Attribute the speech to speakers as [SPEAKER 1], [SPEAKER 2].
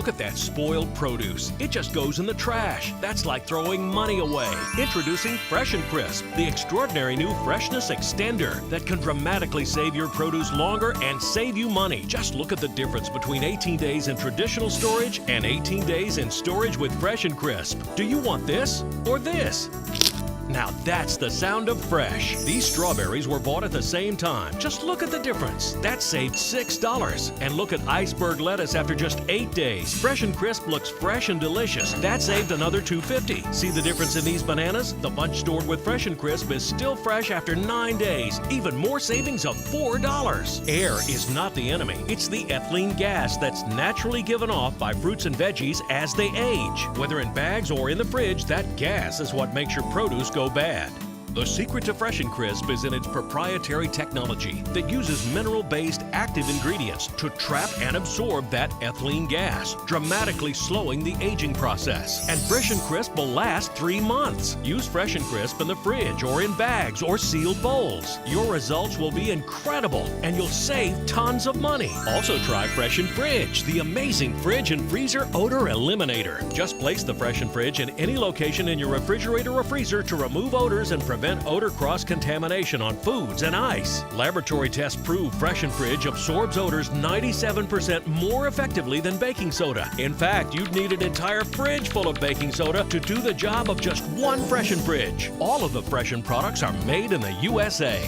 [SPEAKER 1] Look at that spoiled produce. It just goes in the trash. That's like throwing money away. Introducing Fresh and Crisp, the extraordinary new freshness extender that can dramatically save your produce longer and save you money. Just look at the difference between 18 days in traditional storage and 18 days in storage with Fresh and Crisp. Do you want this or this? Now that's the sound of fresh. These strawberries were bought at the same time. Just look at the difference. That saved $6. And look at iceberg lettuce after just 8 days. Fresh and Crisp looks fresh and delicious. That saved another $2.50. See the difference in these bananas? The bunch stored with Fresh and Crisp is still fresh after 9 days. Even more savings of $4. Air is not the enemy. It's the ethylene gas that's naturally given off by fruits and veggies as they age. Whether in bags or in the fridge, that gas is what makes your produce go bad. The secret to Fresh and Crisp is in its proprietary technology that uses mineral-based active ingredients to trap and absorb that ethylene gas, dramatically slowing the aging process. And Fresh and Crisp will last 3 months. Use Fresh and Crisp in the fridge or in bags or sealed bowls. Your results will be incredible and you'll save tons of money. Also try Fresh and Fridge, the amazing fridge and freezer odor eliminator. Just place the Fresh and Fridge in any location in your refrigerator or freezer to remove odors and prevent odor cross-contamination on foods and ice. Laboratory tests prove Fresh and Fridge absorbs odors 97% more effectively than baking soda. In fact, you'd need an entire fridge full of baking soda to do the job of just one Fresh and Fridge. All of the Fresh and products are made in the USA.